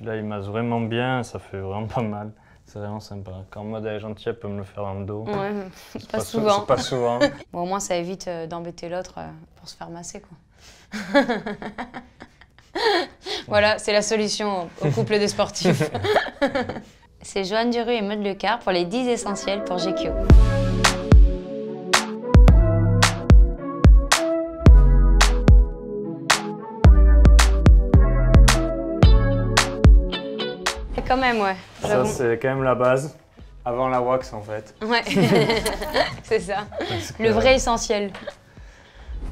Celui-là, il masse vraiment bien, ça fait vraiment pas mal. C'est vraiment sympa. Quand Maud elle est gentille, elle peut me le faire dans le dos. Ouais, pas souvent. C'est pas souvent. Bon, au moins, ça évite d'embêter l'autre pour se faire masser, quoi. Voilà, c'est la solution au couple des sportifs. C'est Joanne Duru et Maud Lecard pour les 10 essentiels pour GQ. Quand même, ouais. Ça, c'est quand même la base. Avant la wax, en fait. Ouais, c'est ça. Le vrai essentiel.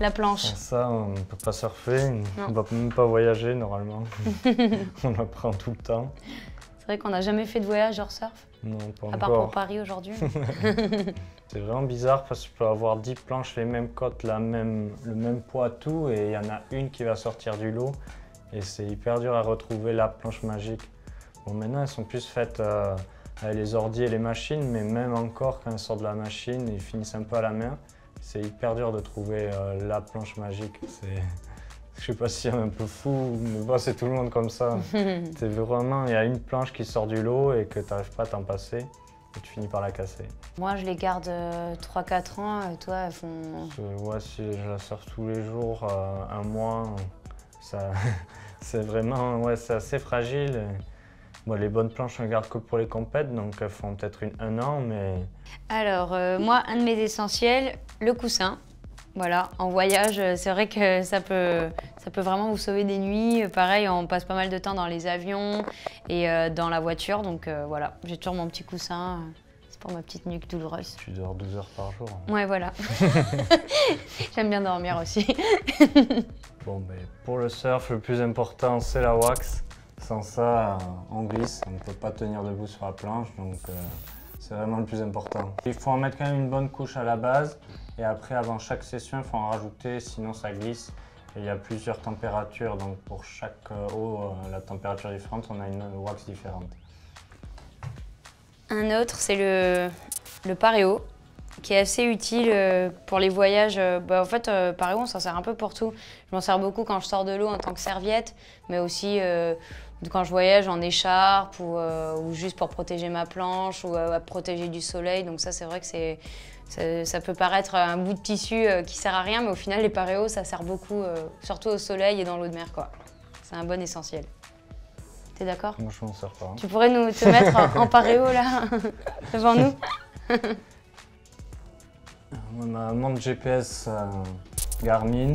La planche. Sans ça, on ne peut pas surfer, on ne va même pas voyager, normalement. On apprend tout le temps. C'est vrai qu'on n'a jamais fait de voyage hors surf. Non, pas encore. À part pour Paris aujourd'hui. C'est vraiment bizarre parce que tu peux avoir 10 planches, les mêmes cotes, le même poids, tout, et il y en a une qui va sortir du lot. Et c'est hyper dur à retrouver la planche magique. Bon, maintenant, elles sont plus faites avec les ordi et les machines, mais même encore, quand elles sortent de la machine, ils finissent un peu à la main. C'est hyper dur de trouver la planche magique. Je sais pas si c'est un peu fou, mais bon, c'est tout le monde comme ça. C'est vraiment, il y a une planche qui sort du lot et que tu n'arrives pas à t'en passer. Et tu finis par la casser. Moi, je les garde 3-4 ans. Toi, elles font... Ouais, si je la surfe tous les jours, un mois, c'est vraiment, ouais, c'est assez fragile. Bon, les bonnes planches, je ne garde que pour les compètes, donc elles font peut-être un an, mais... Alors, moi, un de mes essentiels, le coussin. Voilà, en voyage, c'est vrai que ça peut vraiment vous sauver des nuits. Pareil, on passe pas mal de temps dans les avions et dans la voiture, donc voilà, j'ai toujours mon petit coussin. C'est pour ma petite nuque douloureuse. Tu dors 12 heures par jour. Hein. Ouais, voilà. J'aime bien dormir aussi. Bon, ben, pour le surf, le plus important, c'est la wax. Sans ça, on glisse, on ne peut pas tenir debout sur la planche, donc c'est vraiment le plus important. Il faut en mettre quand même une bonne couche à la base, et après, avant chaque session, il faut en rajouter, sinon ça glisse. Et il y a plusieurs températures, donc pour chaque eau, la température est différente, on a une wax différente. Un autre, c'est le paréo, qui est assez utile pour les voyages. En fait, paréo, on s'en sert un peu pour tout. Je m'en sers beaucoup quand je sors de l'eau en tant que serviette, mais aussi quand je voyage en écharpe ou juste pour protéger ma planche ou protéger du soleil. Donc ça, c'est vrai que ça peut paraître un bout de tissu qui sert à rien, mais au final, les paréos, ça sert beaucoup, surtout au soleil et dans l'eau de mer, quoi. C'est un bon essentiel. T'es d'accord? Moi, je m'en sers pas. Tu pourrais te mettre en paréo, là, devant nous? On a un montre GPS Garmin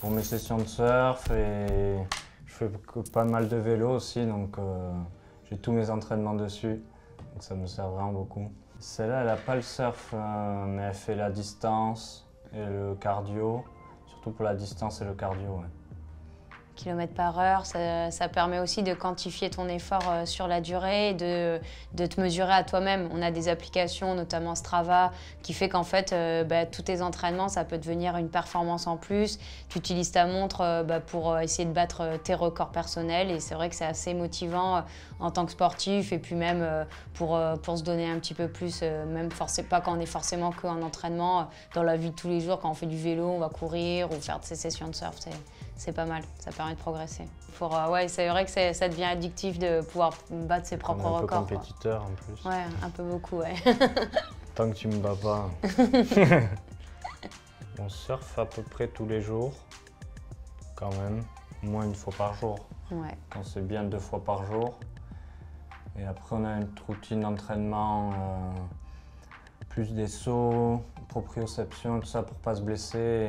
pour mes sessions de surf et je fais pas mal de vélo aussi, donc j'ai tous mes entraînements dessus, donc ça me sert vraiment beaucoup. Celle-là, elle n'a pas le surf, mais elle fait la distance et le cardio, surtout pour la distance et le cardio. Ouais. Kilomètres par heure, ça permet aussi de quantifier ton effort sur la durée et de te mesurer à toi-même. On a des applications, notamment Strava, qui fait qu'en fait, tous tes entraînements, ça peut devenir une performance en plus. Tu utilises ta montre pour essayer de battre tes records personnels et c'est vrai que c'est assez motivant en tant que sportif et puis même pour se donner un petit peu plus, même pas quand on est forcément qu'en entraînement, dans la vie de tous les jours, quand on fait du vélo, on va courir ou faire de ces sessions de surf. C'est pas mal, ça permet de progresser. Ouais, c'est vrai que ça devient addictif de pouvoir battre ses propres records. On est un peu compétiteur en plus. Ouais, un peu beaucoup, ouais. Tant que tu me bats pas. On surfe à peu près tous les jours, quand même, au moins une fois par jour. Ouais. Quand c'est bien 2 fois par jour. Et après, on a une routine d'entraînement, plus des sauts, proprioception, tout ça pour pas se blesser.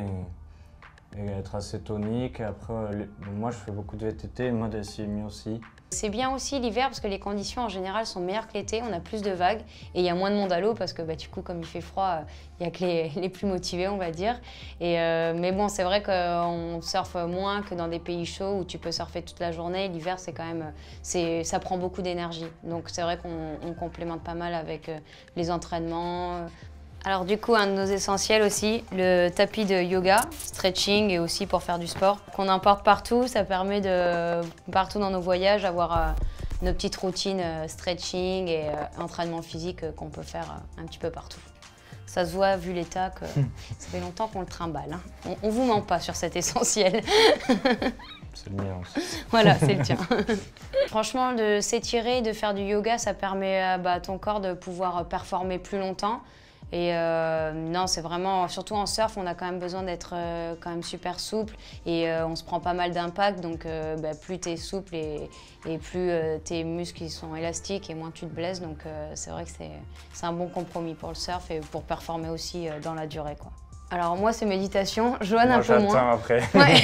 Et être assez tonique. Et après, moi je fais beaucoup de VTT, moi elle s'y est mis aussi. C'est bien aussi l'hiver parce que les conditions en général sont meilleures que l'été, on a plus de vagues et il y a moins de monde à l'eau parce que du coup comme il fait froid, il n'y a que les plus motivés on va dire. Mais bon c'est vrai qu'on surfe moins que dans des pays chauds où tu peux surfer toute la journée. L'hiver c'est quand même, ça prend beaucoup d'énergie. Donc c'est vrai qu'on complémente pas mal avec les entraînements. Alors du coup, un de nos essentiels aussi, le tapis de yoga, stretching et aussi pour faire du sport, qu'on emporte partout. Ça permet de, partout dans nos voyages, avoir nos petites routines stretching et entraînement physique qu'on peut faire un petit peu partout. Ça se voit, vu l'état, que ça fait longtemps qu'on le trimballe. Hein. On vous ment pas sur cet essentiel. c'est le mien aussi. Voilà, c'est le tien. Franchement, de s'étirer, de faire du yoga, ça permet à ton corps de pouvoir performer plus longtemps. Et non, c'est vraiment, surtout en surf, on a quand même besoin d'être quand même super souple et on se prend pas mal d'impact, donc plus tu es souple et plus tes muscles ils sont élastiques et moins tu te blesses, donc c'est vrai que c'est un bon compromis pour le surf et pour performer aussi dans la durée, quoi. Alors moi c'est méditation, Johan un peu moins. Après. Ouais.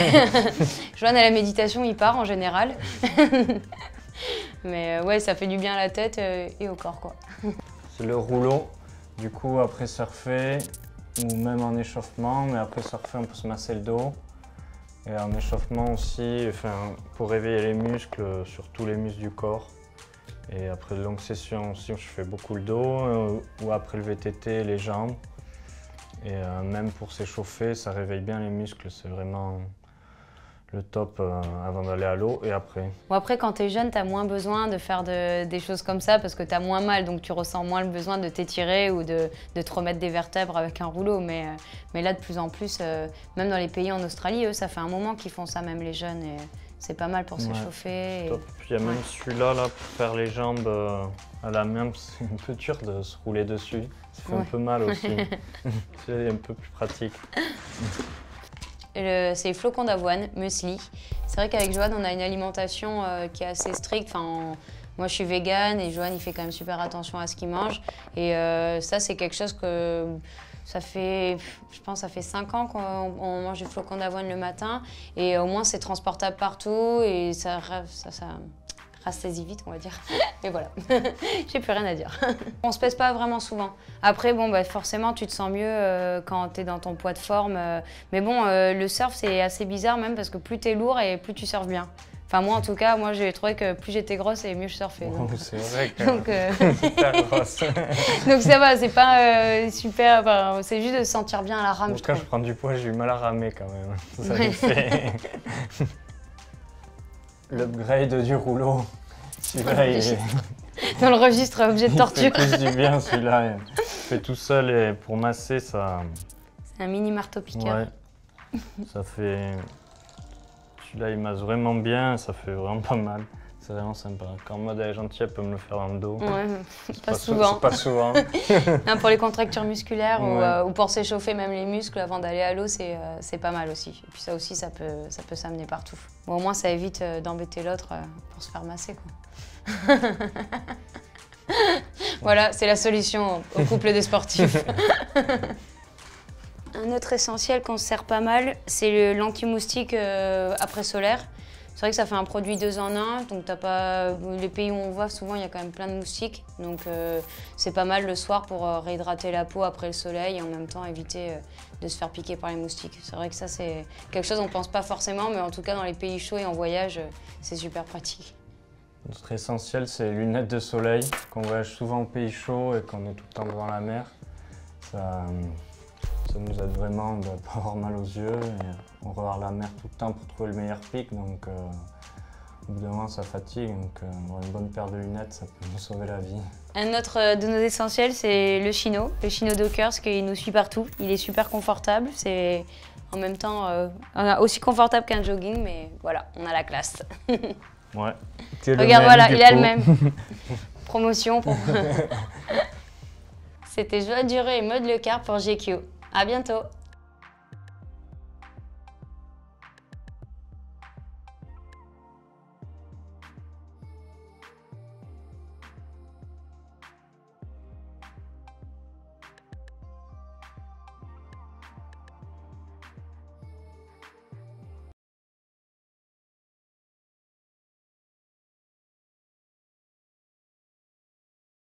Johan à la méditation il part en général. Mais ouais, ça fait du bien à la tête et au corps, quoi. C'est le rouleau. Du coup, après surfer, ou même en échauffement, mais après surfer, on peut se masser le dos. Et en échauffement aussi, pour réveiller les muscles, sur tous les muscles du corps. Et après de longues sessions aussi, je fais beaucoup le dos, ou après le VTT, les jambes. Et même pour s'échauffer, ça réveille bien les muscles, c'est vraiment le top avant d'aller à l'eau et après. Bon, après, quand tu es jeune, tu as moins besoin de faire des choses comme ça parce que tu as moins mal, donc tu ressens moins le besoin de t'étirer ou de te remettre des vertèbres avec un rouleau. Mais là, de plus en plus, même dans les pays en Australie, eux, ça fait un moment qu'ils font ça, même les jeunes. Et c'est pas mal pour s'échauffer. Top. Puis il y a même celui-là là, pour faire les jambes à la main, c'est un peu dur de se rouler dessus. Ça fait un peu mal aussi. C'est un peu plus pratique. C'est les flocons d'avoine, muesli. C'est vrai qu'avec Johan, on a une alimentation qui est assez stricte. Enfin, moi, je suis végane et Johan, il fait quand même super attention à ce qu'il mange. Et ça, c'est quelque chose que ça fait, je pense, ça fait 5 ans qu'on mange du flocon d'avoine le matin. Et au moins, c'est transportable partout et ça rassasie vite, on va dire. Et voilà, j'ai plus rien à dire. On se pèse pas vraiment souvent. Après, bon, forcément, tu te sens mieux quand tu es dans ton poids de forme. Mais bon, le surf, c'est assez bizarre même parce que plus tu es lourd et plus tu surfes bien. Enfin, moi, en tout cas, moi, j'ai trouvé que plus j'étais grosse et mieux je surfais. Oh, c'est vrai que donc, super grosse. Donc ça va, c'est pas super, enfin, c'est juste de se sentir bien à la rame. En tout cas, je prends du poids, j'ai eu mal à ramer quand même. Ça me fait... L'upgrade du rouleau. Celui-là, il est... Dans le registre objet de torture. Il fait plus du bien celui-là. Il fait tout seul et pour masser, ça... C'est un mini marteau-piqueur. Ouais. Ça fait... Celui-là, il masse vraiment bien, ça fait vraiment pas mal. C'est vraiment sympa. Quand Maud est gentille, elle peut me le faire dans le dos. Ouais, pas souvent. C'est pas souvent. Non, pour les contractures musculaires ouais. ou pour s'échauffer même les muscles avant d'aller à l'eau, c'est pas mal aussi. Et puis ça aussi, ça peut s'amener partout. Bon, au moins, ça évite d'embêter l'autre pour se faire masser, quoi. Voilà, c'est la solution au couple des sportifs. Un autre essentiel qu'on se sert pas mal, c'est l'anti-moustique après solaire. C'est vrai que ça fait un produit 2 en 1, donc t'as pas... les pays où on va, souvent il y a quand même plein de moustiques. Donc c'est pas mal le soir pour réhydrater la peau après le soleil et en même temps éviter de se faire piquer par les moustiques. C'est vrai que ça c'est quelque chose qu'on pense pas forcément, mais en tout cas dans les pays chauds et en voyage, c'est super pratique. Notre essentiel, c'est les lunettes de soleil. Quand on voyage souvent au pays chaud et qu'on est tout le temps devant la mer, ça nous aide vraiment de ne pas avoir mal aux yeux. Et on regarde la mer tout le temps pour trouver le meilleur pic, donc au bout d'un moment ça fatigue, donc avoir une bonne paire de lunettes, ça peut nous sauver la vie. Un autre de nos essentiels, c'est le chino Dockers, qui nous suit partout. Il est super confortable, c'est en même temps aussi confortable qu'un jogging, mais voilà, on a la classe. Ouais. Regarde, voilà, il a le même. Promotion. C'était Johan Duré et Maud Lecard pour GQ. À bientôt.